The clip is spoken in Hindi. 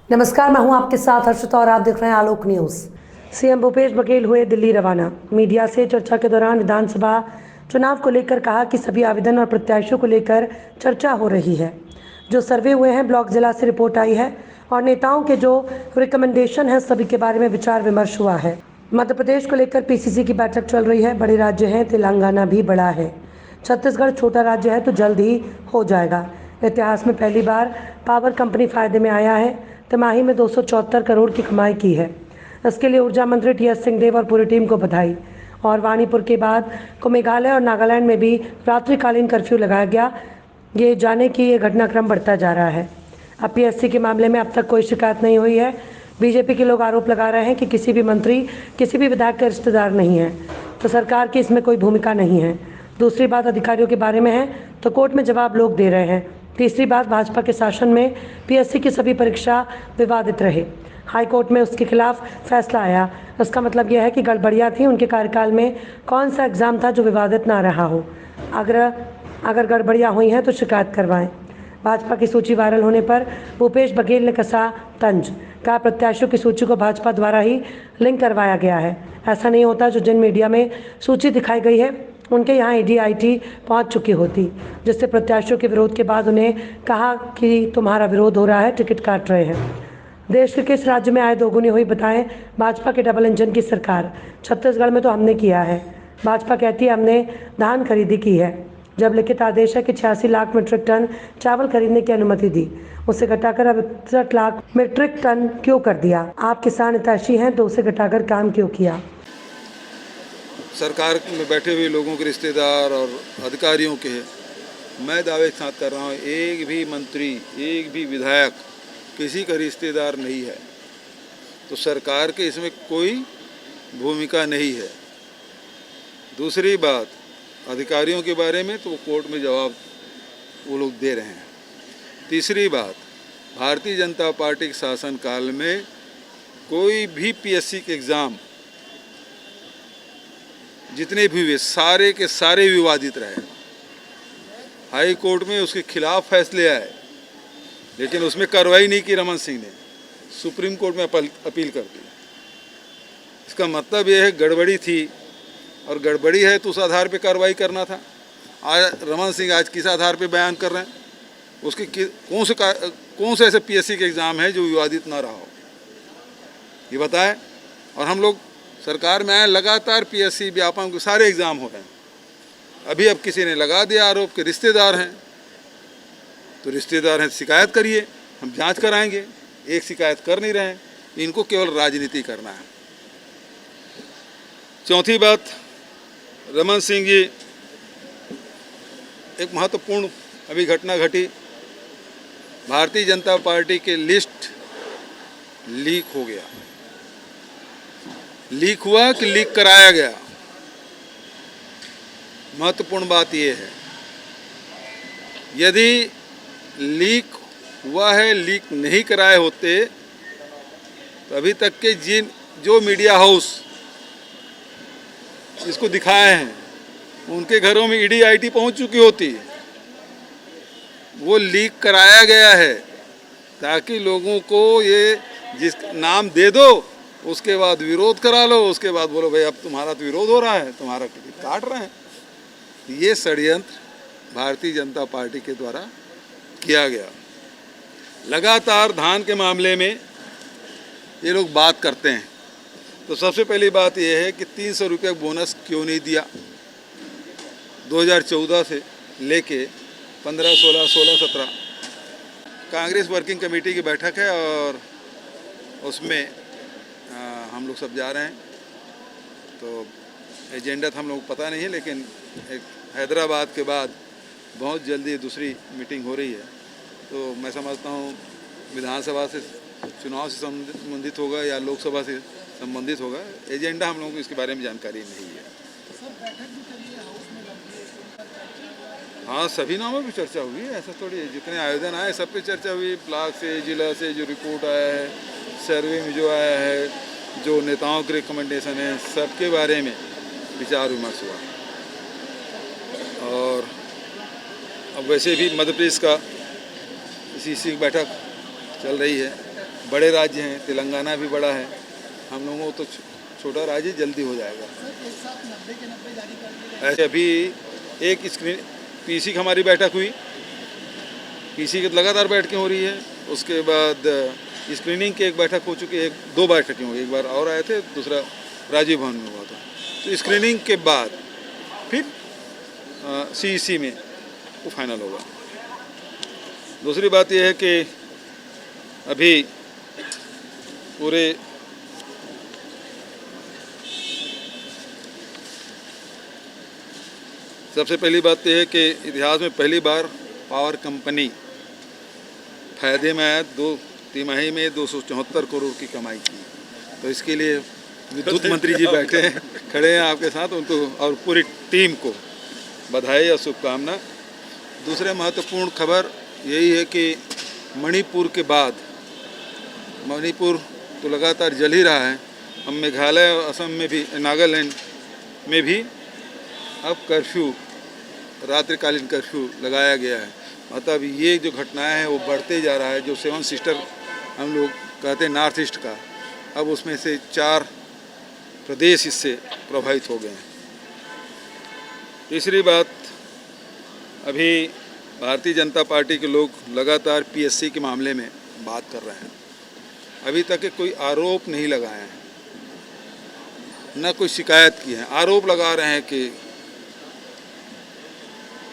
नमस्कार, मैं हूं आपके साथ हर्षिता और आप देख रहे हैं आलोक न्यूज। सीएम भूपेश बघेल हुए दिल्ली रवाना। मीडिया से चर्चा के दौरान विधानसभा चुनाव को लेकर कहा कि सभी आवेदन और प्रत्याशियों को लेकर चर्चा हो रही है। जो सर्वे हुए हैं, ब्लॉक जिला से रिपोर्ट आई है और नेताओं के जो रिकमेंडेशन है सभी के बारे में विचार विमर्श हुआ है। मध्य प्रदेश को लेकर पीसीसी की बैठक चल रही है। बड़े राज्य हैं, तेलंगाना भी बड़ा है, छत्तीसगढ़ छोटा राज्य है तो जल्द ही हो जाएगा। इतिहास में पहली बार पावर कंपनी फायदे में आया है। तिमाही में 274 करोड़ की कमाई की है। इसके लिए ऊर्जा मंत्री टीएस सिंहदेव और पूरी टीम को बधाई। और वानीपुर के बाद को मेघालय और नागालैंड में भी रात्रिकालीन कर्फ्यू लगाया गया। ये जाने कि ये घटनाक्रम बढ़ता जा रहा है। अब पीएससी के मामले में अब तक कोई शिकायत नहीं हुई है। बीजेपी के लोग आरोप लगा रहे हैं कि किसी भी मंत्री किसी भी विधायक का रिश्तेदार नहीं है, तो सरकार की इसमें कोई भूमिका नहीं है। दूसरी बात अधिकारियों के बारे में है तो कोर्ट में जवाब लोग दे रहे हैं। तीसरी बात, भाजपा के शासन में पीएससी की सभी परीक्षा विवादित रहे। हाई कोर्ट में उसके खिलाफ फैसला आया। इसका मतलब यह है कि गड़बड़ियाँ थी उनके कार्यकाल में। कौन सा एग्ज़ाम था जो विवादित ना रहा हो? अगर गड़बड़ियाँ हुई हैं तो शिकायत करवाएं। भाजपा की सूची वायरल होने पर भूपेश बघेल ने कसा तंज। कहा, प्रत्याशियों की सूची को भाजपा द्वारा ही लिंक करवाया गया है। ऐसा नहीं होता। जो जिन मीडिया में सूची दिखाई गई है उनके यहाँ ईडी पहुँच चुकी होती, जिससे प्रत्याशियों के विरोध के बाद उन्हें कहा कि तुम्हारा विरोध हो रहा है, टिकट काट रहे हैं। देश के किस राज्य में आय दोगुनी हुई बताएं? भाजपा के डबल इंजन की सरकार। छत्तीसगढ़ में तो हमने किया है। भाजपा कहती है हमने धान खरीदी की है, जब लिखित आदेश है कि 86 लाख मीट्रिक टन चावल खरीदने की अनुमति दी, उसे घटाकर अब 61 लाख मीट्रिक टन क्यों कर दिया? आप किसान हितैषी हैं तो उसे घटाकर काम क्यों किया? सरकार में बैठे हुए लोगों के रिश्तेदार और अधिकारियों के, मैं दावे के साथ कर रहा हूँ, एक भी मंत्री, एक भी विधायक किसी का रिश्तेदार नहीं है, तो सरकार के इसमें कोई भूमिका नहीं है। दूसरी बात, अधिकारियों के बारे में तो कोर्ट में जवाब वो लोग दे रहे हैं। तीसरी बात, भारतीय जनता पार्टी के शासनकाल में कोई भी पीएससी के एग्ज़ाम जितने भी हुए सारे के सारे विवादित रहे। हाई कोर्ट में उसके खिलाफ फैसले आए, लेकिन उसमें कार्रवाई नहीं की रमन सिंह ने। सुप्रीम कोर्ट में अपील कर दी। इसका मतलब यह है गड़बड़ी थी, और गड़बड़ी है तो उस आधार पे कार्रवाई करना था। आज रमन सिंह आज किस आधार पे बयान कर रहे हैं? उसके कौन से ऐसे पीएससी के एग्ज़ाम है जो विवादित ना रहा हो, ये बताएं। और हम लोग सरकार में आए, लगातार पीएससी व्यापम के सारे एग्ज़ाम हो रहे हैं। अब किसी ने लगा दिया आरोप के रिश्तेदार हैं, तो रिश्तेदार हैं शिकायत करिए, हम जांच कराएंगे। एक शिकायत कर नहीं रहे हैं, इनको केवल राजनीति करना है। चौथी बात, रमन सिंह जी, एक महत्वपूर्ण अभी घटना घटी। भारतीय जनता पार्टी के लिस्ट लीक हो गया। लीक हुआ कि लीक कराया गया? महत्वपूर्ण बात यह है, यदि लीक हुआ है, लीक नहीं कराए होते तो अभी तक के जो मीडिया हाउस इसको दिखाए हैं उनके घरों में ईडी आईटी पहुंच चुकी होती। वो लीक कराया गया है ताकि लोगों को ये जिस नाम दे दो, उसके बाद विरोध करा लो, उसके बाद बोलो भाई अब तुम्हारा तो विरोध हो रहा है, तुम्हारा टिकट काट रहे हैं। ये षड्यंत्र भारतीय जनता पार्टी के द्वारा किया गया। लगातार धान के मामले में ये लोग बात करते हैं, तो सबसे पहली बात यह है कि 300 रुपये बोनस क्यों नहीं दिया? 2014 से लेके 15, 16, 17 कांग्रेस वर्किंग कमेटी की बैठक है और उसमें हम लोग सब जा रहे हैं। तो एजेंडा तो हम लोग को पता नहीं है, लेकिन एक हैदराबाद के बाद बहुत जल्दी दूसरी मीटिंग हो रही है। तो मैं समझता हूँ विधानसभा से चुनाव से संबंधित होगा या लोकसभा से संबंधित होगा। एजेंडा हम लोगों को इसके बारे में जानकारी नहीं है। हाँ, सभी नामों पर चर्चा हुई है, ऐसा थोड़ी है। जितने आवेदन आए सब पे चर्चा हुई। ब्लॉक से, जिला से जो रिपोर्ट आया है, सर्वे में जो आया है, जो नेताओं के रिकमेंडेशन है, सबके बारे में विचार विमर्श हुआ। और अब वैसे भी मध्य प्रदेश का सीसी की बैठक चल रही है, बड़े राज्य हैं, तेलंगाना भी बड़ा है, हम लोगों को तो छोटा राज्य जल्दी हो जाएगा। ऐसे अभी एक स्क्रीन पीसी की हमारी बैठक हुई, पीसी की लगातार बैठकें हो रही है, उसके बाद स्क्रीनिंग की एक बैठक हो चुकी है, 2 बैठकें हो गई, एक बार और आए थे, दूसरा राजीव भवन में हुआ था। तो स्क्रीनिंग के बाद फिर सीईसी में वो फाइनल होगा। दूसरी बात यह है कि अभी पूरे सबसे पहली बात यह है कि इतिहास में पहली बार पावर कंपनी फायदे में आया, 2 तिमाही में 274 करोड़ की कमाई की। तो इसके लिए विद्युत मंत्री जी बैठे हैं, खड़े हैं आपके साथ, उनको और पूरी टीम को बधाई और शुभकामना। दूसरे महत्वपूर्ण खबर यही है कि मणिपुर के बाद, मणिपुर तो लगातार जल ही रहा है, अब मेघालय और असम में भी, नागालैंड में भी अब कर्फ्यू, रात्रिकालीन कर्फ्यू लगाया गया है। मतलब ये जो घटनाएं हैं वो बढ़ते जा रहा है। जो 7 सिस्टर हम लोग कहते हैं नॉर्थ ईस्ट का, अब उसमें से 4 प्रदेश इससे प्रभावित हो गए हैं। तीसरी बात, अभी भारतीय जनता पार्टी के लोग लगातार पीएससी के मामले में बात कर रहे हैं। अभी तक कोई आरोप नहीं लगाए हैं, न कोई शिकायत की है। आरोप लगा रहे हैं कि